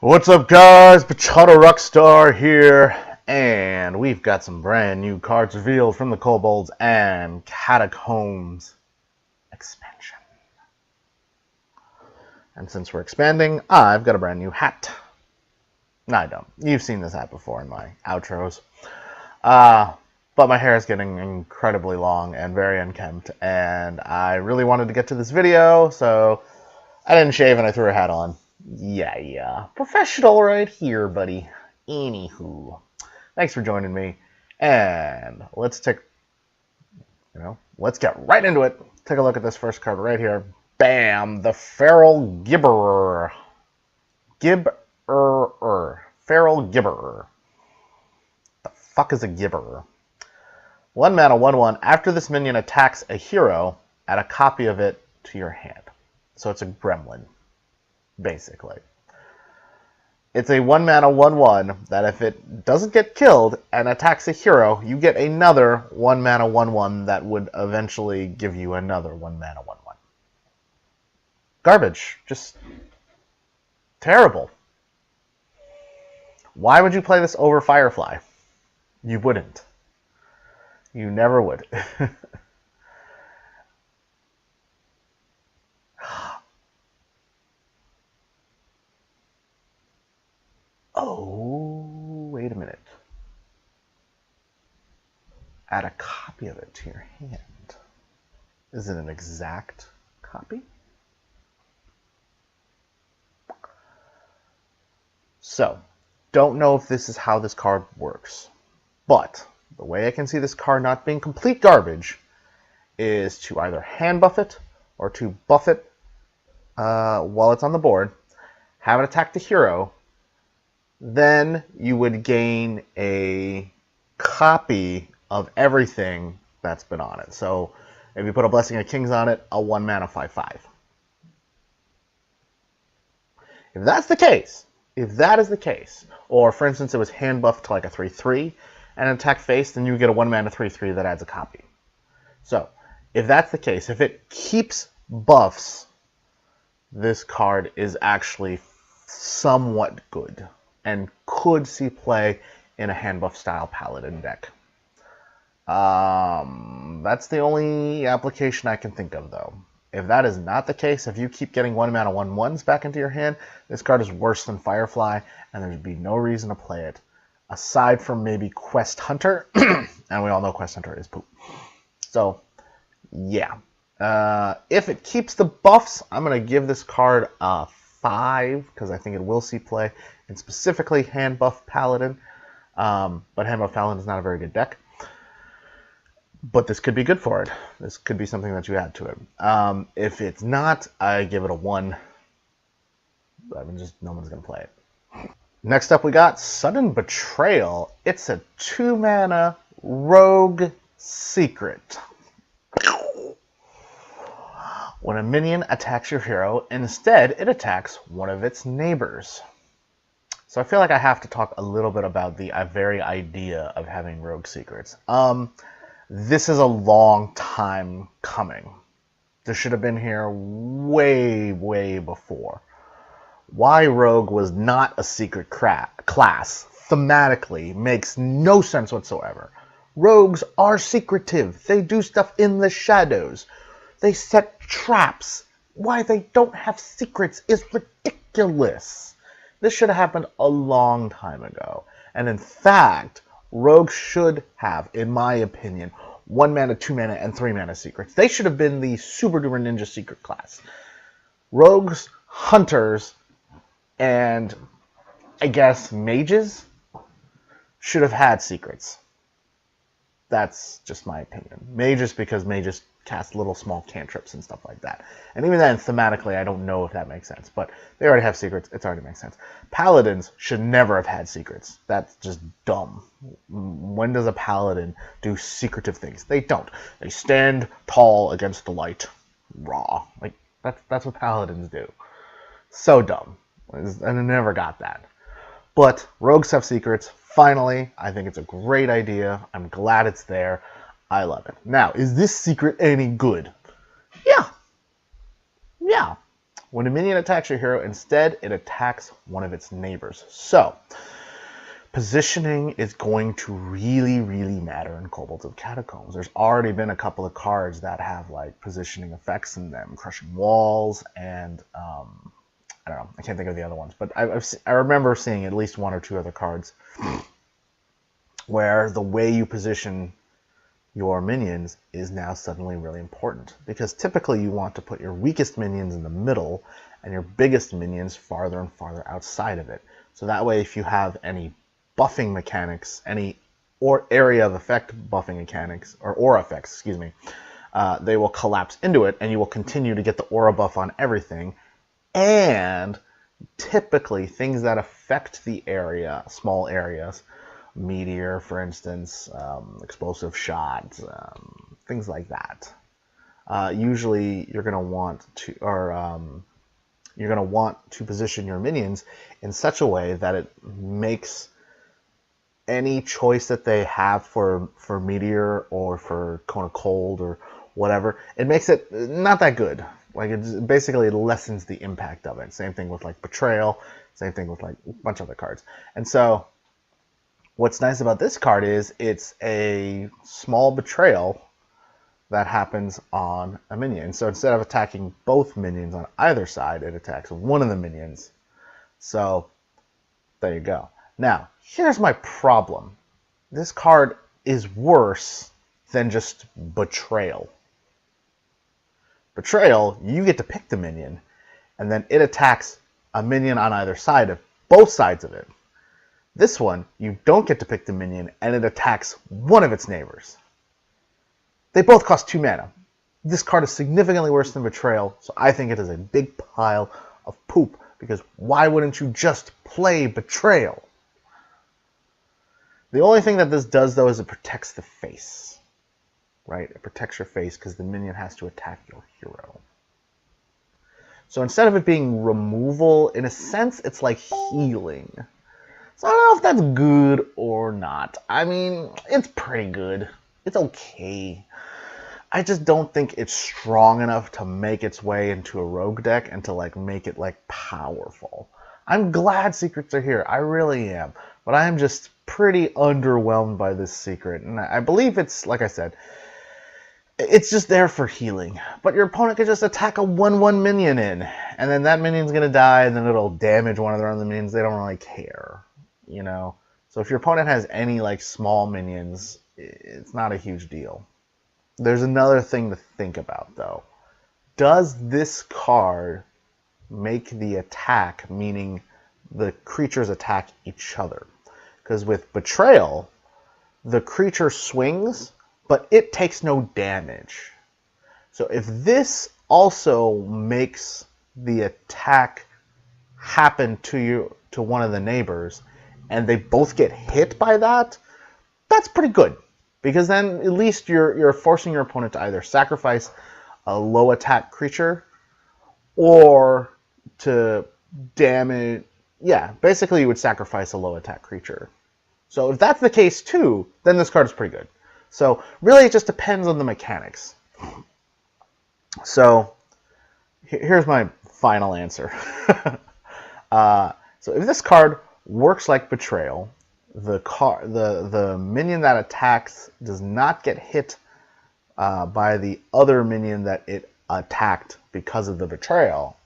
What's up, guys? Pachata Rockstar here, and we've got some brand new cards revealed from the Kobolds and Catacombs expansion. And since we're expanding, I've got a brand new hat. No, I don't. You've seen this hat before in my outros. But my hair is getting incredibly long and very unkempt, and I really wanted to get to this video, so I didn't shave and I threw a hat on. Yeah. Professional right here, buddy. Anywho, thanks for joining me, and let's get right into it. Take a look at this first card right here. Bam! The Feral Gibberer. Feral Gibberer. The fuck is a Gibberer? 1 mana, 1/1. After this minion attacks a hero, add a copy of it to your hand. So it's a gremlin, basically. It's a 1 mana, 1/1 that if it doesn't get killed and attacks a hero, you get another 1 mana, 1/1 that would eventually give you another 1 mana, 1/1. Garbage. Just terrible. Why would you play this over Firefly? You wouldn't. You never would. Oh, wait a minute. Add a copy of it to your hand. Is it an exact copy? So, don't know if this is how this card works, but the way I can see this card not being complete garbage is to either hand buff it or to buff it while it's on the board, have it attack the hero, then you would gain a copy of everything that's been on it. So if you put a Blessing of Kings on it, a 1 mana 5/5. If that's the case, or for instance it was hand buffed to like a 3/3 and attack face, then you get a 1 mana 3/3 that adds a copy. So if that's the case, if it keeps buffs, this card is actually somewhat good and could see play in a hand buff style paladin deck. That's the only application I can think of, though. If that is not the case, if you keep getting 1 mana 1/1s back into your hand, this card is worse than Firefly, and there'd be no reason to play it, aside from maybe Quest Hunter, and we all know Quest Hunter is poop. So, yeah. If it keeps the buffs, I'm going to give this card a 5, because I think it will see play, and specifically hand buff Paladin. But hand buff Paladin is not a very good deck. But this could be good for it. This could be something that you add to it. If it's not, I give it a 1. I mean, just no one's going to play it. Next up, we got Sudden Betrayal. It's a 2 mana rogue secret. When a minion attacks your hero, instead it attacks one of its neighbors. So I feel like I have to talk a little bit about the very idea of having rogue secrets. This is a long time coming. This should have been here way before. Why rogue was not a secret class thematically makes no sense whatsoever. Rogues are secretive. They do stuff in the shadows. They set traps. Why they don't have secrets is ridiculous. This should have happened a long time ago. And in fact, rogues should have, in my opinion, 1 mana, 2 mana, and 3 mana secrets. They should have been the super duper ninja secret class. Rogues, hunters, and I guess mages should have had secrets. That's just my opinion. Mages, because mages cast little small cantrips and stuff like that. And even then, thematically, I don't know if that makes sense. But they already have secrets. It already makes sense. Paladins should never have had secrets. That's just dumb. When does a paladin do secretive things? They don't. They stand tall against the light. Raw. Like, that's what paladins do. So dumb. And I never got that. But rogues have secrets. Finally, I think it's a great idea. I'm glad it's there. I love it. Now, is this secret any good? Yeah. When a minion attacks your hero, instead it attacks one of its neighbors. So, positioning is going to really, really matter in Kobolds of Catacombs. There's already been a couple of cards that have like positioning effects in them, crushing walls, and I don't know, I can't think of the other ones, but I remember seeing at least one or two other cards where the way you position your minions is now suddenly really important, because typically you want to put your weakest minions in the middle and your biggest minions farther and farther outside of it. So that way, if you have any buffing mechanics, any or area of effect buffing mechanics, or aura effects, excuse me, they will collapse into it, and you will continue to get the aura buff on everything. And typically, things that affect the area, small areas, meteor, for instance, explosive shots, things like that. Usually, you're going to want to, you're going to want to position your minions in such a way that it makes any choice that they have for meteor or for cone of cold or whatever, it makes it not that good. Like, it basically lessens the impact of it. Same thing with like betrayal. Same thing with like a bunch of other cards. And so, what's nice about this card is it's a small betrayal that happens on a minion. So instead of attacking both minions on either side, it attacks one of the minions. So there you go. Now, here's my problem. This card is worse than just betrayal. Betrayal, you get to pick the minion, and then it attacks a minion on either side of both sides of it. This one, you don't get to pick the minion, and it attacks one of its neighbors. They both cost 2 mana. This card is significantly worse than Betrayal, so I think it is a big pile of poop, because why wouldn't you just play Betrayal? The only thing that this does, though, is it protects the face. Right? It protects your face because the minion has to attack your hero. So instead of it being removal, in a sense, it's like healing. So I don't know if that's good or not. I mean, it's pretty good. It's okay. I just don't think it's strong enough to make its way into a rogue deck and to like make it like powerful. I'm glad secrets are here. I really am. But I am just pretty underwhelmed by this secret. And I believe it's, like I said, it's just there for healing. But your opponent could just attack a 1/1 minion in. And then that minion's going to die, and then it'll damage one of their other minions. They don't really care. You know? So if your opponent has any like small minions, it's not a huge deal. There's another thing to think about, though. Does this card make the attack, meaning the creatures attack each other? Because with Betrayal, the creature swings, but it takes no damage. So if this also makes the attack happen to you, to one of the neighbors, and they both get hit by that, that's pretty good. Because then at least you're forcing your opponent to either sacrifice a low attack creature or to damage. Yeah, basically you would sacrifice a low attack creature. So if that's the case too, then this card is pretty good. So really it just depends on the mechanics. So here's my final answer. So if this card works like Betrayal, the minion that attacks does not get hit by the other minion that it attacked because of the Betrayal,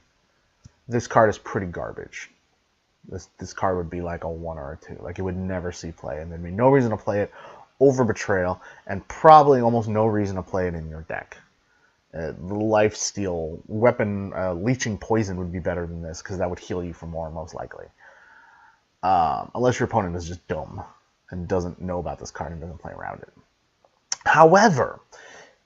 this card is pretty garbage. This card would be like a 1 or a 2. Like, it would never see play, and there'd be no reason to play it over Betrayal, and probably almost no reason to play it in your deck. Lifesteal, weapon, leeching poison would be better than this, because that would heal you for more, most likely. Unless your opponent is just dumb and doesn't know about this card and doesn't play around it. However,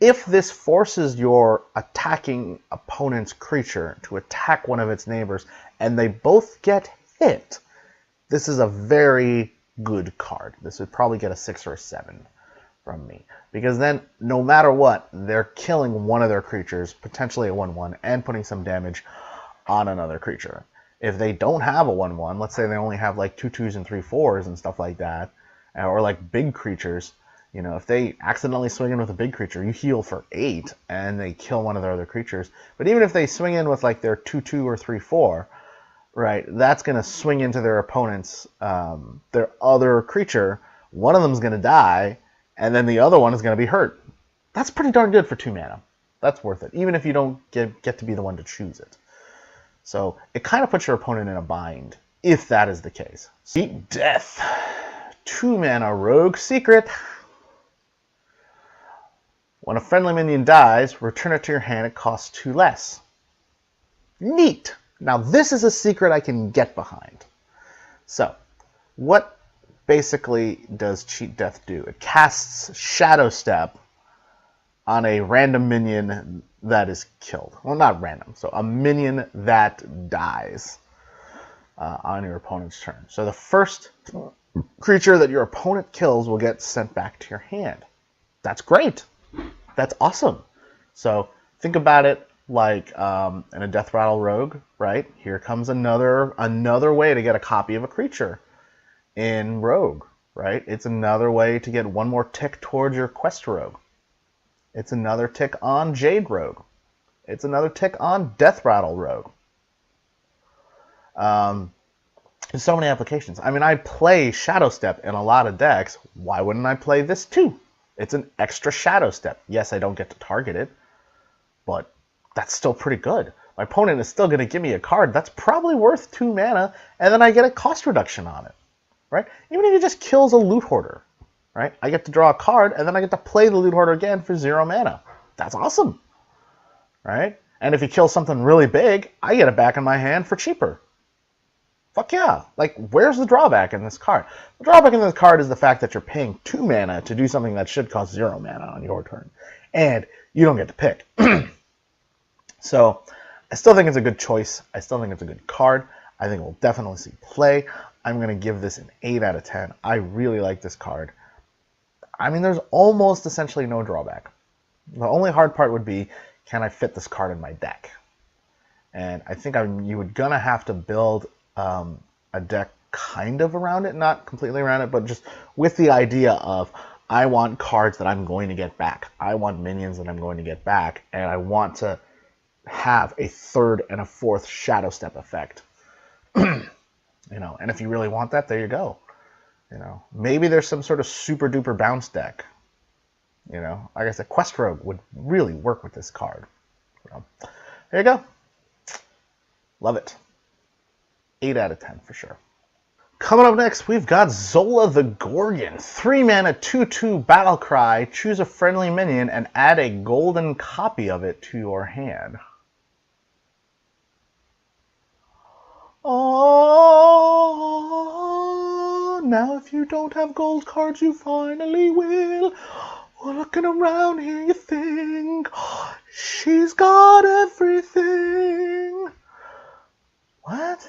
if this forces your attacking opponent's creature to attack one of its neighbors and they both get hit, this is a very good card. This would probably get a 6 or a 7 from me. Because then, no matter what, they're killing one of their creatures, potentially a 1/1, and putting some damage on another creature. If they don't have a 1/1, let's say they only have like 2/2s and 3/4s and stuff like that, or like big creatures, You know, if they accidentally swing in with a big creature, you heal for 8, and they kill one of their other creatures. But even if they swing in with like their 2/2 or 3/4, right, that's going to swing into their opponent's, their other creature. One of them is going to die, and then the other one is going to be hurt. That's pretty darn good for 2 mana. That's worth it, even if you don't get to be the one to choose it. So it kind of puts your opponent in a bind, if that is the case. Seek Death. 2 mana Rogue Secret. When a friendly minion dies, return it to your hand. It costs 2 less. Neat! Now this is a secret I can get behind. So, what basically does Cheat Death do? It casts Shadow Step on a random minion that is killed. Well, not random. So a minion that dies on your opponent's turn. So the first creature that your opponent kills will get sent back to your hand. That's great. That's awesome. So think about it like in a Death Rattle Rogue, right? Here comes another way to get a copy of a creature in Rogue, right? It's another way to get one more tick towards your Quest Rogue. It's another tick on Jade Rogue. It's another tick on Death Rattle Rogue. There's so many applications. I mean, I play Shadow Step in a lot of decks. Why wouldn't I play this too? It's an extra Shadow Step. Yes, I don't get to target it, but that's still pretty good. My opponent is still going to give me a card that's probably worth 2 mana, and then I get a cost reduction on it, right? Even if it just kills a Loot Hoarder, right? I get to draw a card, and then I get to play the Loot Hoarder again for 0 mana. That's awesome, right? And if he kills something really big, I get it back in my hand for cheaper. Fuck yeah. Like, where's the drawback in this card? The drawback in this card is the fact that you're paying 2 mana to do something that should cost 0 mana on your turn. And you don't get to pick. So, I still think it's a good choice. I still think it's a good card. I think we'll definitely see play. I'm going to give this an 8 out of 10. I really like this card. I mean, there's almost essentially no drawback. The only hard part would be, can I fit this card in my deck? And I think you would gonna have to build a deck kind of around it, not completely around it, but just with the idea of, I want cards that I'm going to get back. I want minions that I'm going to get back, and I want to have a 3rd and a 4th Shadow Step effect. You know, and if you really want that, there you go. You know, maybe there's some sort of super duper bounce deck. You know, like I said, Quest Rogue would really work with this card. So, there you go. Love it. 8 out of 10 for sure. Coming up next, we've got Zola the Gorgon. 3 mana, 2/2 battle cry. Choose a friendly minion and add a golden copy of it to your hand. Oh, now if you don't have gold cards, you finally will. Looking around here, you think, she's got everything. What?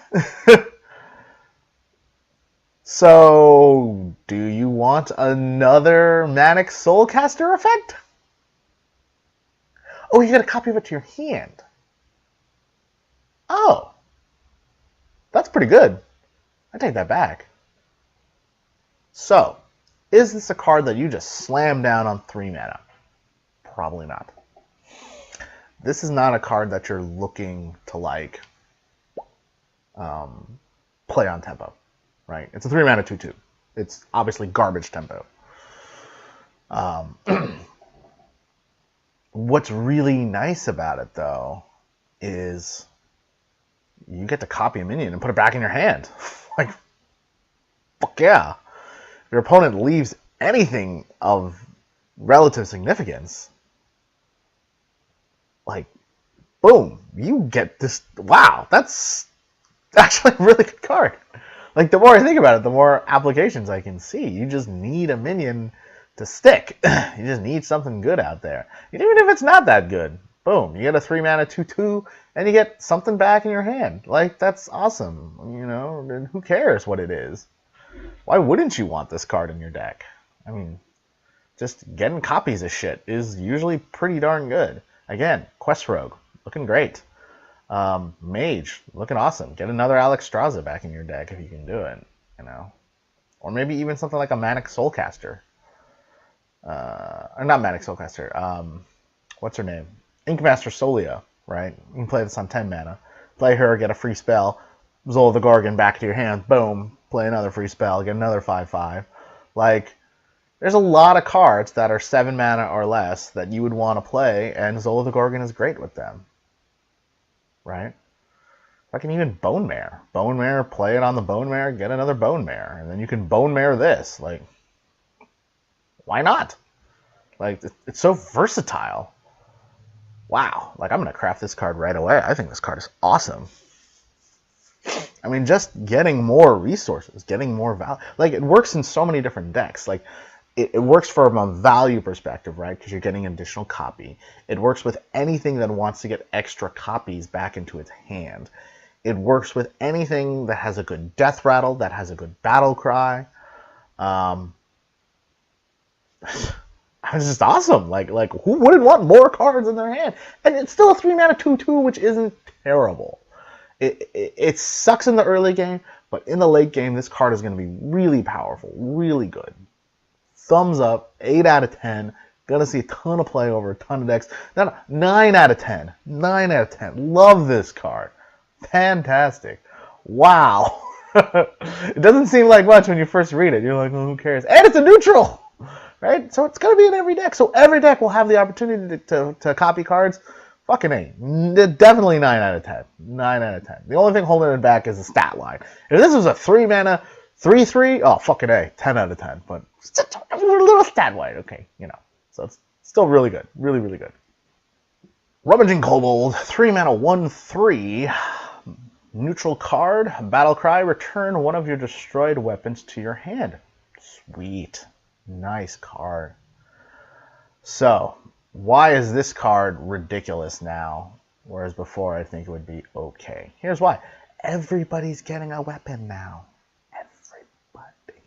So, do you want another Manic Soulcaster effect? Oh, you get a copy of it to your hand. Oh. That's pretty good. I take that back. So, is this a card that you just slam down on 3 mana? Probably not. This is not a card that you're looking to, like, play on tempo, right? It's a 3 mana 2/2. It's obviously garbage tempo. What's really nice about it, though, is you get to copy a minion and put it back in your hand. Like, fuck yeah. If your opponent leaves anything of relative significance, like, boom, you get this. Wow, that's actually a really good card. Like, the more I think about it, the more applications I can see. You just need a minion to stick. You just need something good out there. And even if it's not that good, boom, you get a 3 mana 2/2, and you get something back in your hand. Like, that's awesome. You know, and who cares what it is? Why wouldn't you want this card in your deck? I mean, just getting copies of shit is usually pretty darn good. Again, Quest Rogue, looking great. Mage, looking awesome. Get another Alexstrasza back in your deck if you can do it, you know. Or maybe even something like a Manic Soulcaster. or not Manic Soulcaster. What's her name? Inkmaster Solia, right? You can play this on 10 mana. Play her, get a free spell. Zola the Gorgon back to your hand. Boom. Play another free spell, get another 5/5. Like, there's a lot of cards that are 7 mana or less that you would want to play, and Zola the Gorgon is great with them. Right? I can even Bone Mare. Bone Mare, play it on the Bone Mare, get another Bone Mare. And then you can Bone Mare this. Like, why not? Like, it's so versatile. Wow. Like, I'm going to craft this card right away. I think this card is awesome. I mean, just getting more resources, getting more value. Like, it works in so many different decks. Like, it works from a value perspective, right? Because you're getting an additional copy. It works with anything that wants to get extra copies back into its hand. It works with anything that has a good death rattle, that has a good battle cry. It's just awesome. Like who wouldn't want more cards in their hand? And it's still a 3-mana 2/2, which isn't terrible. It sucks in the early game, but in the late game, this card is going to be really powerful, really good. Thumbs up, 8 out of 10. Gonna see a ton of play over a ton of decks. No, 9 out of 10. 9 out of 10. Love this card. Fantastic. Wow. It doesn't seem like much when you first read it. You're like, well, who cares? And it's a neutral, right? So it's going to be in every deck. So every deck will have the opportunity to copy cards. Fucking A. Definitely 9 out of 10. 9 out of 10. The only thing holding it back is the stat line. If this was a 3-mana 3/3, oh, fucking A. 10 out of 10. But a little stat wide, okay, you know. So it's still really good. Really, really good. Rummaging Kobold, 3-mana 1/3. Neutral card, battle cry, return one of your destroyed weapons to your hand. Sweet. Nice card. So, why is this card ridiculous now, whereas before I think it would be okay? Here's why. Everybody's getting a weapon now. Everybody.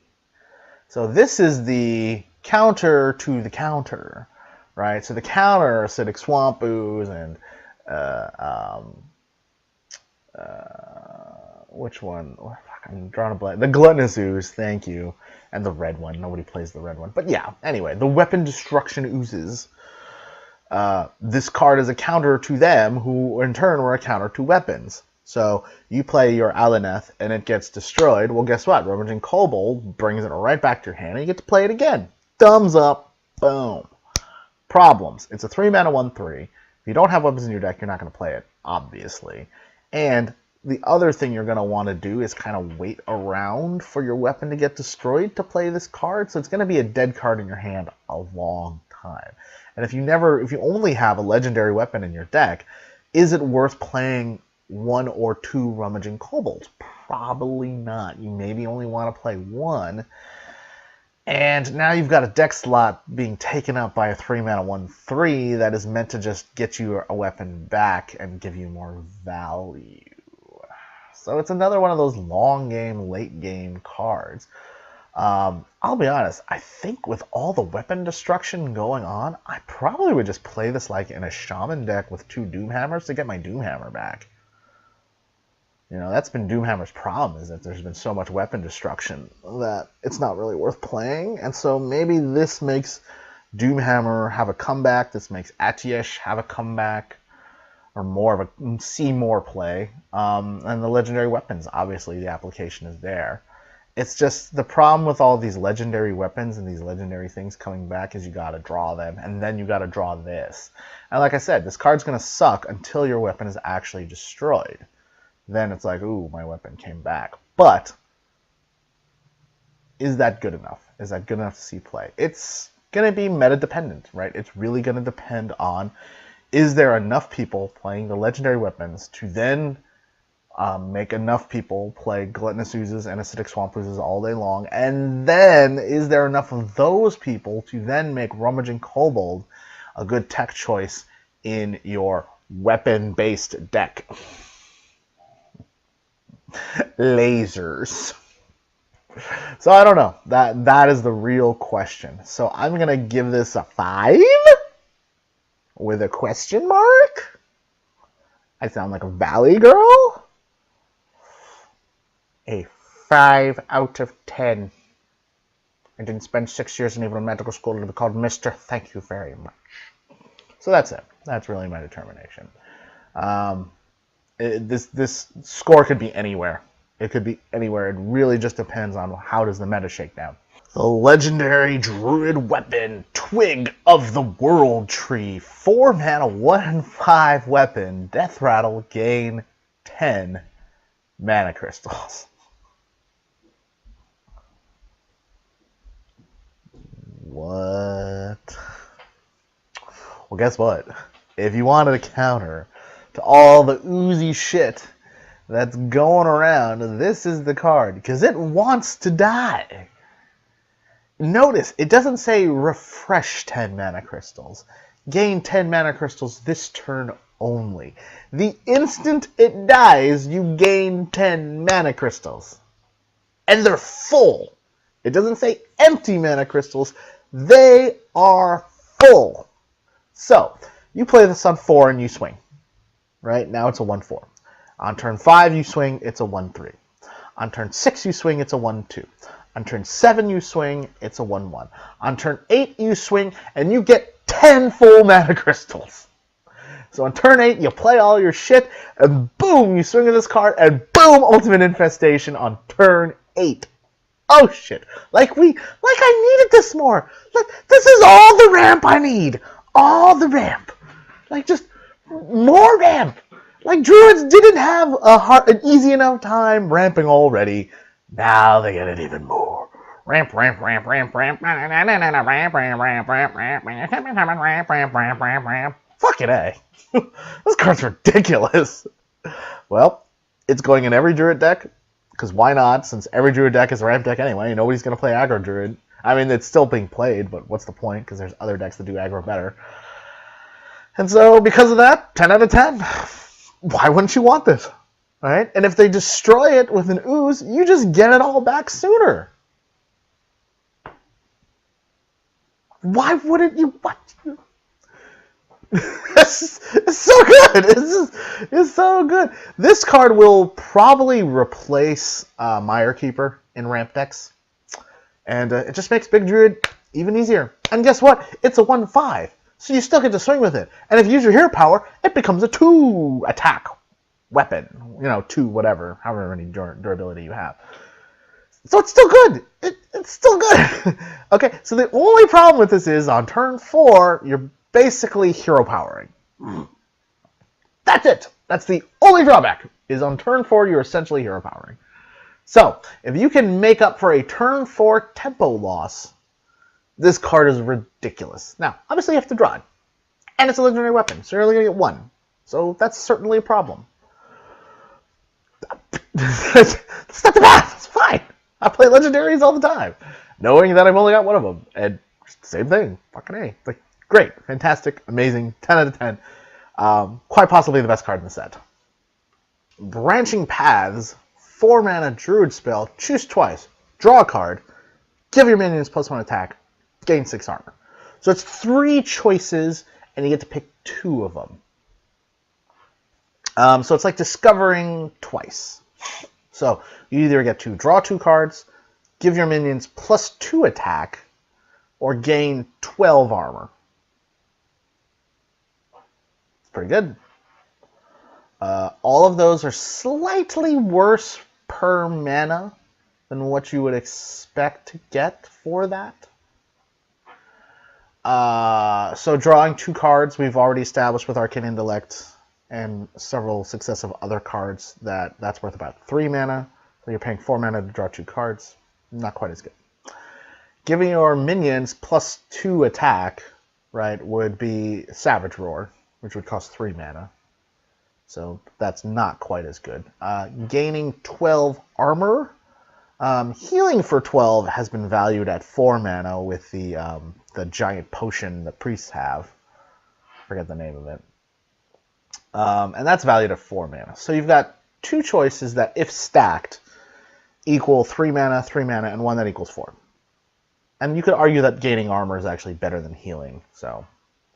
So this is the counter to the counter, right? So the counter are Acidic Swamp Ooze and which one? Oh, fuck, I'm drawing a blank. The Gluttonous Ooze, thank you. And the red one. Nobody plays the red one. But yeah, anyway, the Weapon Destruction Oozes. This card is a counter to them, who in turn were a counter to weapons. So you play your Alaneth and it gets destroyed. Well, guess what? Rummaging Kobold brings it right back to your hand and you get to play it again. Thumbs up. Boom. Problems. It's a 3-mana 1/3. If you don't have weapons in your deck, you're not going to play it, obviously. And the other thing you're going to want to do is kind of wait around for your weapon to get destroyed to play this card. So it's going to be a dead card in your hand a long time. And if you only have a legendary weapon in your deck, is it worth playing 1 or 2 Rummaging Kobolds? Probably not. You maybe only want to play 1. And now you've got a deck slot being taken up by a 3-mana 1/3 that is meant to just get you a weapon back and give you more value. So it's another one of those long game, late game cards. I'll be honest, I think with all the weapon destruction going on, I probably would just play this like in a Shaman deck with 2 Doomhammers to get my Doomhammer back. You know, that's been Doomhammer's problem, is that there's been so much weapon destruction that it's not really worth playing. And so maybe this makes Doomhammer have a comeback. This makes Atiesh have a comeback, or more of a see more play. And the legendary weapons, obviously the application is there. It's just the problem with all these legendary weapons and these legendary things coming back is you got to draw them, and then you got to draw this. And like I said, this card's going to suck until your weapon is actually destroyed. Then it's like, ooh, my weapon came back. But is that good enough? Is that good enough to see play? It's going to be meta-dependent, right? It's really going to depend on, is there enough people playing the legendary weapons to then make enough people play Gluttonous Oozes and Acidic Swamp Oozes all day long? And then, is there enough of those people to then make Rummaging Kobold a good tech choice in your weapon-based deck? Lasers. So I don't know. That is the real question. So I'm going to give this a 5 with a question mark. I sound like a Valley girl. A 5 out of 10. I didn't spend 6 years in even medical school to be called Mr. Thank you very much. So that's it. That's really my determination. This score could be anywhere. It could be anywhere. It really just depends on how does the meta shake down. The legendary druid weapon, Twig of the World Tree. 4 mana, 1/5 weapon. Death Rattle, gain 10 mana crystals. What? Well, guess what? If you wanted a counter to all the oozy shit that's going around, this is the card, because it wants to die. Notice, it doesn't say refresh 10 mana crystals. Gain 10 mana crystals this turn only. The instant it dies, you gain 10 mana crystals. And they're full. It doesn't say empty mana crystals. They are full. So, you play this on 4 and you swing. Right? Now it's a 1/4. On turn 5 you swing, it's a 1/3. On turn 6 you swing, it's a 1/2. On turn 7 you swing, it's a 1/1. On turn 8 you swing, and you get 10 full mana crystals. So on turn 8, you play all your shit, and boom, you swing at this card, and boom, Ultimate Infestation on turn 8. Oh shit. Like I needed this more. Like, this is all the ramp I need. All the ramp. Like, just more ramp. Like, Druids didn't have an easy enough time ramping already. Now they get it even more. Ramp, ramp, ramp, ramp, ramp, ramp, ramp, ramp, ramp, ramp, ramp, ramp, ramp, ramp. Fucking A. This card's ridiculous. Well, it's going in every Druid deck, because why not, since every Druid deck is a ramp deck anyway. Nobody's going to play aggro Druid. I mean, it's still being played, but what's the point, because there's other decks that do aggro better. And so, because of that, 10 out of 10. Why wouldn't you want this? Right? And if they destroy it with an ooze, you just get it all back sooner. Why wouldn't you? What? It's so good. It's so good. This card will probably replace Mire Keeper in ramp decks. And it just makes Big Druid even easier. And guess what? It's a 1/5. So you still get to swing with it. And if you use your hero power, it becomes a 2 attack weapon. 2 whatever, however many durability you have. So it's still good. It's still good. Okay, so the only problem with this is on turn 4, you're basically hero powering. That's it. That's the only drawback, is on turn 4, you're essentially hero powering. So, if you can make up for a turn 4 tempo loss, this card is ridiculous. Now, obviously you have to draw it. And it's a legendary weapon, so you're only going to get 1. So that's certainly a problem. That's not the bad. It's fine. I play legendaries all the time, knowing that I've only got 1 of them. And same thing. Fucking A. It's like, great, fantastic, amazing, 10 out of 10. Quite possibly the best card in the set. Branching Paths, 4 mana Druid spell, choose twice, draw a card, give your minions +1 attack, gain 6 armor. So it's 3 choices, and you get to pick 2 of them. So it's like discovering twice. So you either get to draw 2 cards, give your minions +2 attack, or gain 12 armor. It's pretty good. All of those are slightly worse per mana than what you would expect to get for that. So drawing 2 cards, we've already established with Arcane Intellect and several successive other cards that's worth about 3 mana. So you're paying 4 mana to draw 2 cards. Not quite as good. Giving your minions +2 attack, right, would be Savage Roar, which would cost 3 mana. So that's not quite as good. Gaining 12 armor. Healing for 12 has been valued at 4 mana with the giant potion the priests have. Forget the name of it. And that's valued at 4 mana. So you've got 2 choices that, if stacked, equal 3 mana, and 1 that equals 4. And you could argue that gaining armor is actually better than healing, so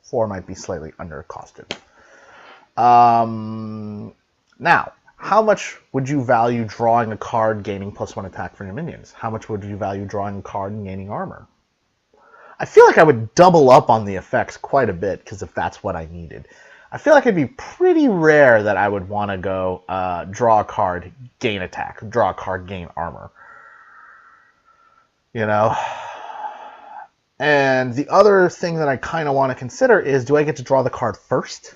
4 might be slightly undercosted. Now, how much would you value drawing a card gaining +1 attack for your minions? How much would you value drawing a card and gaining armor? I feel like I would double up on the effects quite a bit, because if that's what I needed. I feel like it'd be pretty rare that I would want to go draw a card, gain attack, draw a card, gain armor. You know? And the other thing that I kind of want to consider is, do I get to draw the card first?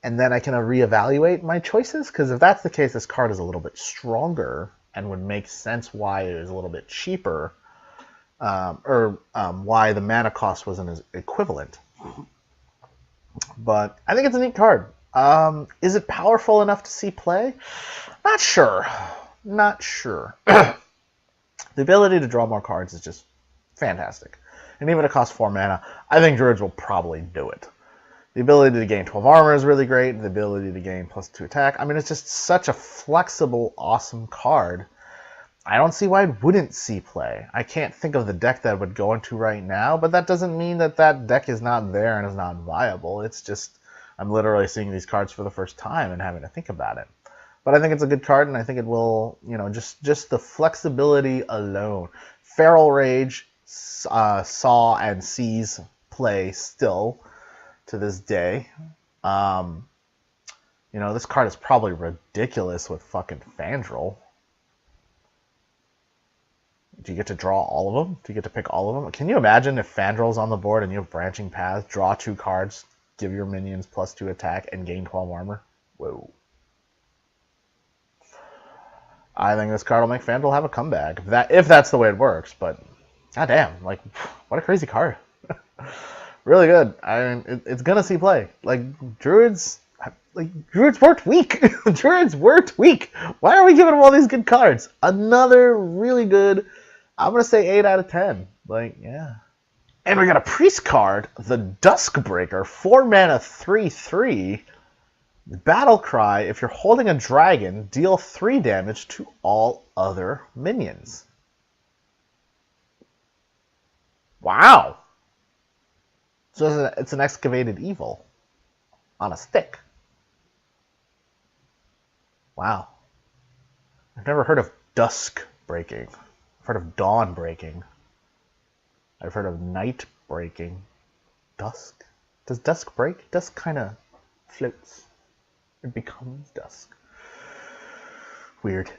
And then I can reevaluate my choices? Because if that's the case, this card is a little bit stronger and would make sense why it is a little bit cheaper. Why the mana cost wasn't as equivalent. But I think it's a neat card. Is it powerful enough to see play? Not sure. Not sure. The ability to draw more cards is just fantastic. And even if it costs 4 mana, I think Druids will probably do it. The ability to gain 12 armor is really great. The ability to gain +2 attack. I mean, it's just such a flexible, awesome card. I don't see why it wouldn't see play. I can't think of the deck that it would go into right now, but that doesn't mean that that deck is not there and is not viable. It's just, I'm literally seeing these cards for the first time and having to think about it. But I think it's a good card, and I think it will, you know, just the flexibility alone. Feral Rage saw and sees play still to this day. You know, this card is probably ridiculous with fucking Fandral. Do you get to draw all of them? Do you get to pick all of them? Can you imagine if Fandral's on the board and you have Branching Path, draw 2 cards, give your minions +2 attack, and gain 12 armor? Whoa. I think this card will make Fandral have a comeback. If that's the way it works, but goddamn, like, what a crazy card. Really good. I mean, it's gonna see play. Like, Druids weren't weak. Druids weren't weak. Why are we giving them all these good cards? Another really good, I'm gonna say 8 out of 10. Like, yeah. And we got a Priest card, the Duskbreaker, 4 mana, 3/3. Battle Cry, if you're holding a dragon, deal 3 damage to all other minions. Wow. So it's an excavated evil on a stick. Wow. I've never heard of dusk breaking. I've heard of dawn breaking. I've heard of night breaking. Dusk? Does dusk break? Dusk kind of floats. It becomes dusk. Weird.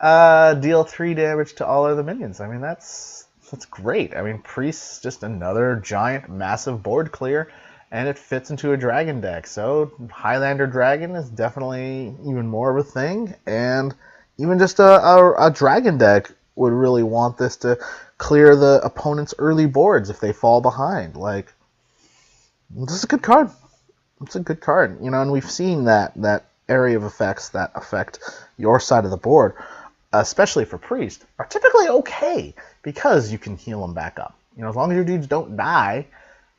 Deal 3 damage to all other minions. I mean, that's great. I mean, Priest's just another giant, massive board clear, and it fits into a dragon deck. So Highlander Dragon is definitely even more of a thing, and even just a dragon deck would really want this to clear the opponent's early boards if they fall behind. Like, this is a good card. It's a good card, you know, and we've seen that area of effects that affect your side of the board, especially for Priest, are typically okay because you can heal them back up. You know, as long as your dudes don't die,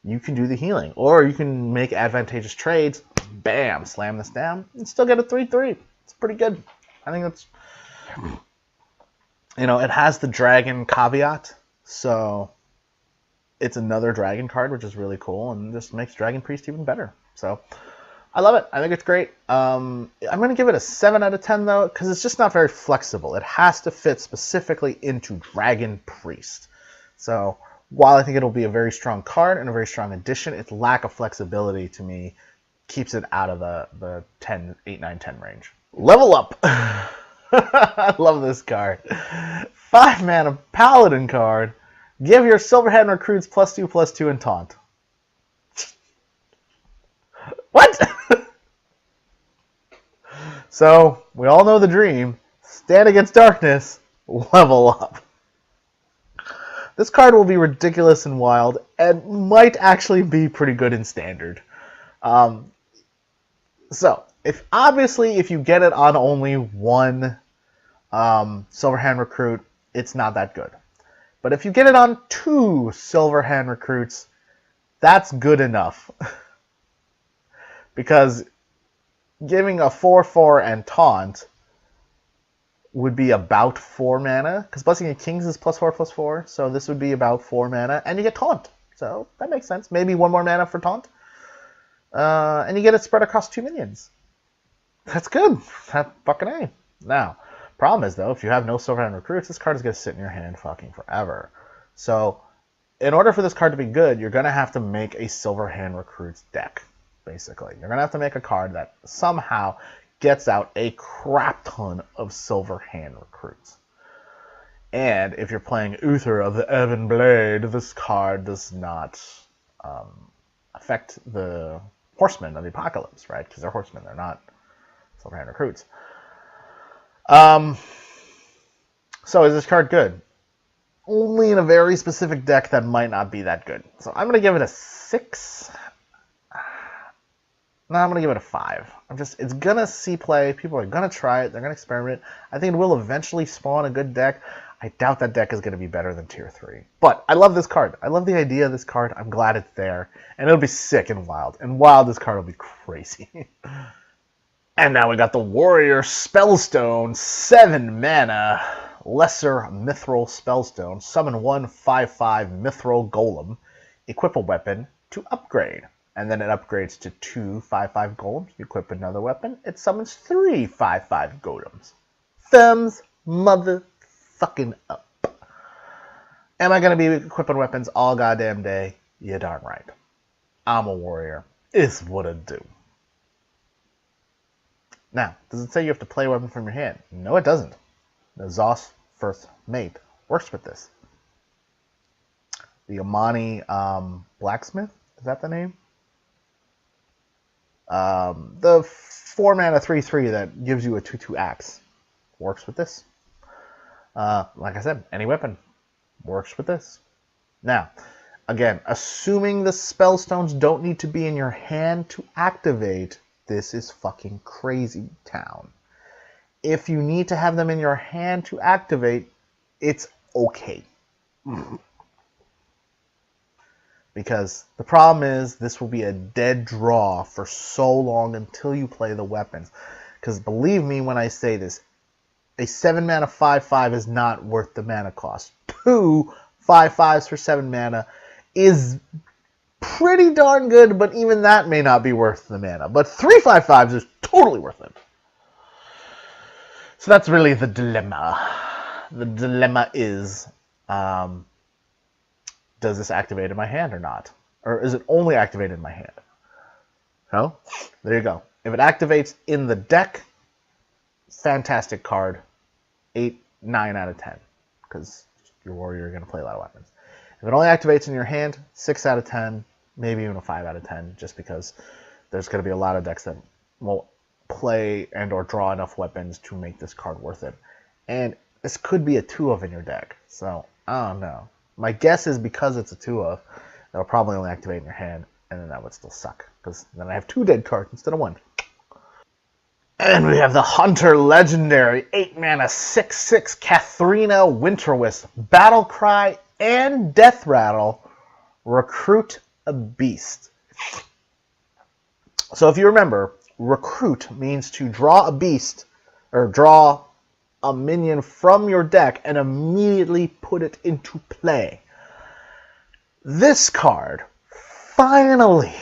you can do the healing, or you can make advantageous trades. Bam, slam this down, and still get a 3/3. It's pretty good. I think that's, you know, it has the dragon caveat, so it's another dragon card, which is really cool, and just makes Dragon Priest even better. So I love it. I think it's great. I'm going to give it a 7 out of 10, though, because it's just not very flexible. It has to fit specifically into Dragon Priest. So while I think it'll be a very strong card and a very strong addition, its lack of flexibility to me keeps it out of the 8, 9, 10 range. Level Up. I love this card. 5 mana Paladin card. Give your Silverhand recruits +2/+2 and taunt. What? So, we all know the dream. Stand against darkness, level up. This card will be ridiculous and wild, and might actually be pretty good in Standard. So, if you get it on only one Silverhand recruit, it's not that good. But if you get it on 2 Silverhand recruits, that's good enough. Because giving a 4/4 and taunt would be about 4 mana. Because Blessing of Kings is +4/+4, so this would be about 4 mana. And you get taunt, so that makes sense. Maybe 1 more mana for taunt. And you get it spread across 2 minions. That's good. That fucking A. Now, problem is though, if you have no Silverhand Recruits, this card is gonna sit in your hand fucking forever. So, in order for this card to be good, you're gonna have to make a Silverhand Recruits deck. Basically, you're gonna have to make a card that somehow gets out a crap ton of Silverhand Recruits. And if you're playing Uther of the Ebon Blade, this card does not affect the Horsemen of the Apocalypse, right? Because they're Horsemen, they're not Silverhand Recruits. So is this card good? Only in a very specific deck that might not be that good. So I'm going to give it a 6. No, I'm going to give it a 5. It's going to see play. People are going to try it. They're going to experiment. I think it will eventually spawn a good deck. I doubt that deck is going to be better than Tier 3. But I love this card. I love the idea of this card. I'm glad it's there. And it'll be sick in Wild. In Wild, this card will be crazy. And now we got the Warrior Spellstone. 7 mana. Lesser Mithril Spellstone. Summon 1 5/5 Mithril Golem. Equip a weapon to upgrade. And then it upgrades to 2 5/5 golems. You equip another weapon, it summons 3 5/5 golems. Thumbs motherfucking up. Am I going to be equipping weapons all goddamn day? You darn right. I'm a warrior. It's what I do. Now, does it say you have to play a weapon from your hand? No, it doesn't. The Zos First Mate works with this. The Amani Blacksmith, is that the name? The 4 mana 3/3 that gives you a 2/2 axe works with this. Like I said, any weapon works with this. Now, again, assuming the spellstones don't need to be in your hand to activate, this is fucking crazy town. If you need to have them in your hand to activate, it's okay. Because the problem is this will be a dead draw for so long until you play the weapons. Because believe me when I say this, a 7 mana 5/5 is not worth the mana cost. 2 5/5s for 7 mana is pretty darn good, but even that may not be worth the mana. But 3 5/5s is totally worth it. So that's really the dilemma. The dilemma is, does this activate in my hand or not? Or is it only activated in my hand? No? There you go. If it activates in the deck, fantastic card. 8, 9 out of 10. Because your warrior, you're going to play a lot of weapons. If it only activates in your hand, 6 out of 10. Maybe even a 5 out of 10. Just because there's going to be a lot of decks that won't play and or draw enough weapons to make this card worth it. And this could be a 2-of in your deck. So, I don't know. My guess is because it's a 2-of, it'll probably only activate in your hand, and then that would still suck. Because then I have 2 dead cards instead of 1. And we have the Hunter Legendary 8 mana 6/6 Katharina Winterwisp, Battle Cry, and Death Rattle. Recruit a beast. So if you remember, recruit means to draw a beast, or draw a minion from your deck and immediately put it into play. This card, finally,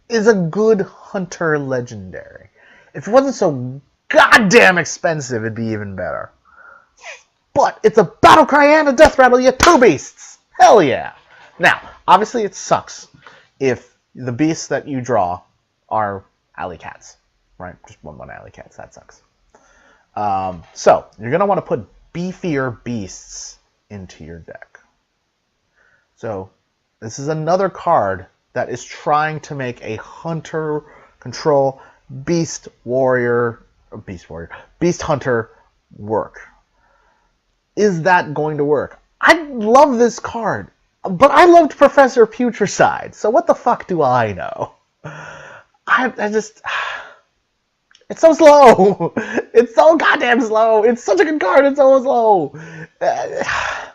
is a good Hunter Legendary. If it wasn't so goddamn expensive, it'd be even better. But it's a Battle Cry and a Death Rattle, you 2 beasts! Hell yeah! Now, obviously it sucks if the beasts that you draw are alley cats. Right? Just 1/1 alley cats. That sucks. So, you're going to want to put beefier beasts into your deck. So, this is another card that is trying to make a hunter control beast hunter work. Is that going to work? I love this card, but I loved Professor Putricide, so what the fuck do I know? I just... It's so slow. It's so goddamn slow. It's such a good card. It's so slow. I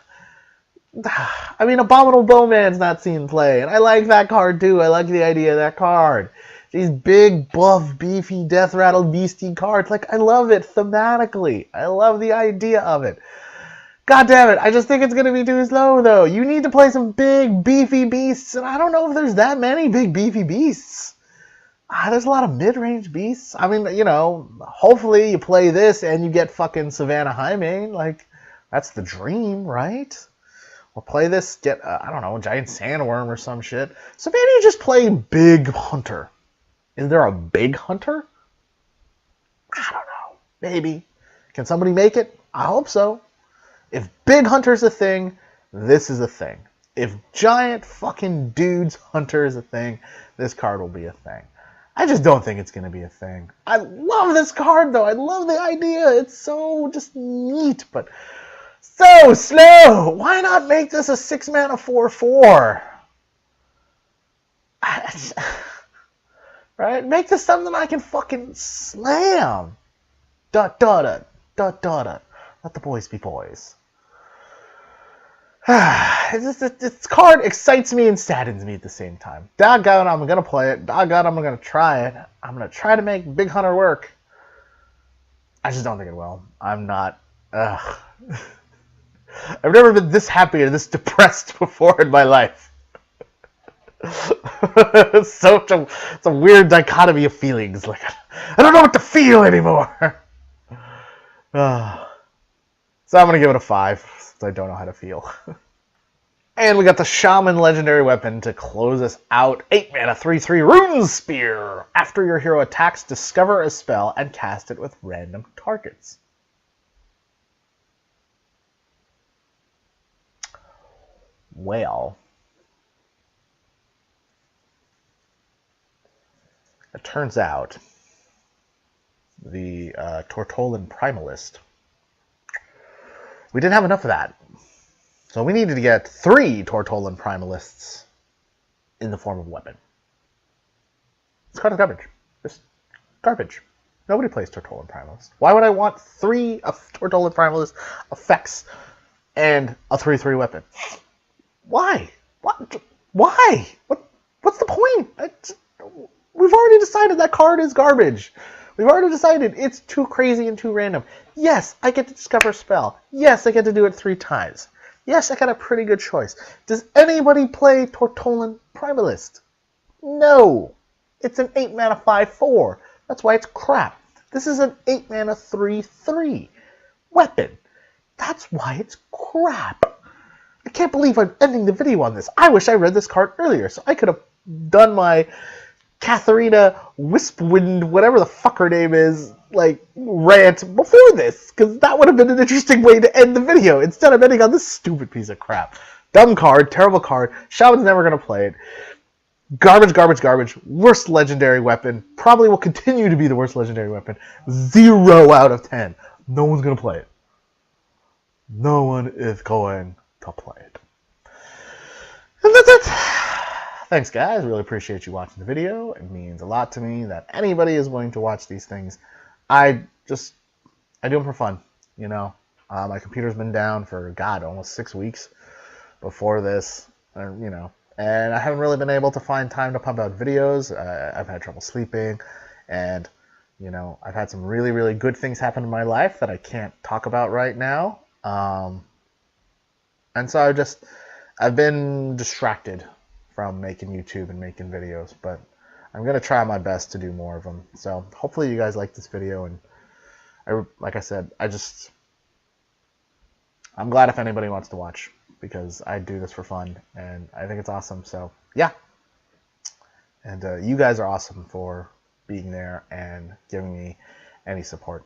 mean, Abominable Bowman's not seen play, and I like that card too. I like the idea of that card. These big, buff, beefy, Death Rattle, beastie cards. Like, I love it thematically. I love the idea of it. God damn it. I just think it's going to be too slow, though. You need to play some big, beefy beasts, and I don't know if there's that many big, beefy beasts. There's a lot of mid-range beasts. I mean, you know, hopefully you play this and you get fucking Savannah Jaime. Like, that's the dream, right? Or play this, get, I don't know, a giant sandworm or some shit. So maybe you just play Big Hunter. Is there a Big Hunter? I don't know. Maybe. Can somebody make it? I hope so. If Big Hunter's a thing, this is a thing. If giant fucking dudes hunter is a thing, this card will be a thing. I just don't think it's going to be a thing. I love this card, though. I love the idea. It's so just neat, but so slow. Why not make this a 6-mana 4/4? Right? Make this something I can fucking slam. Dot, dot, dot, dot, dot. Let the boys be boys. This card excites me and saddens me at the same time. Doggone, I'm going to play it. Doggone, I'm going to try it. I'm going to try to make Big Hunter work. I just don't think it will. I'm not... I've never been this happy or this depressed before in my life. It's a weird dichotomy of feelings. Like, I don't know what to feel anymore. So I'm going to give it a 5. I don't know how to feel. And we got the Shaman legendary weapon to close us out. 8-mana 3/3 Rune Spear. After your hero attacks, discover a spell and cast it with random targets. Well, it turns out the Tortolan Primalist, we didn't have enough of that. So we needed to get 3 Tortolan Primalists in the form of a weapon. This card is garbage. Just garbage. Nobody plays Tortolan Primalist. Why would I want 3 Tortolan Primalist effects and a 3/3 weapon? Why? What? Why? What's the point? We've already decided that card is garbage. We've already decided it's too crazy and too random. Yes, I get to discover a spell. Yes, I get to do it 3 times. Yes, I got a pretty good choice. Does anybody play Tortolan Primalist? No. It's an 8-mana 5/4. That's why it's crap. This is an 8-mana 3/3 weapon. That's why it's crap. I can't believe I'm ending the video on this. I wish I read this card earlier, so I could have done my Katharina Wispwind, whatever the fuck her name is, like, rant before this, because that would have been an interesting way to end the video, instead of ending on this stupid piece of crap. Dumb card, terrible card, Shaman's never going to play it. Garbage, garbage, garbage. Worst legendary weapon. Probably will continue to be the worst legendary weapon. 0 out of 10. No one's going to play it. No one is going to play it. And that's it. Thanks, guys. Really appreciate you watching the video. It means a lot to me that anybody is willing to watch these things. I do them for fun, you know. My computer's been down for, God, almost 6 weeks before this, you know. And I haven't really been able to find time to pump out videos. I've had trouble sleeping. And, you know, I've had some really, really good things happen in my life that I can't talk about right now. And so I've been distracted from making YouTube and making videos, but I'm going to try my best to do more of them. So hopefully you guys like this video, and like I said, I'm glad if anybody wants to watch, because I do this for fun, and I think it's awesome. So yeah, and you guys are awesome for being there and giving me any support.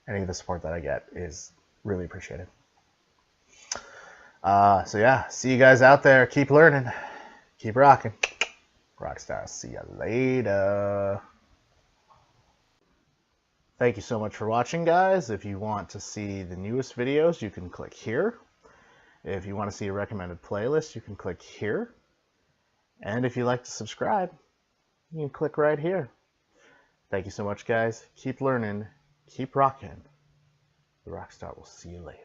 Any of the support that I get is really appreciated. So yeah, see you guys out there. Keep learning. Keep rocking. Rockstar, see ya later. Thank you so much for watching, guys. If you want to see the newest videos, you can click here. If you want to see a recommended playlist, you can click here. And if you'd like to subscribe, you can click right here. Thank you so much, guys. Keep learning. Keep rocking. The Rockstar will see you later.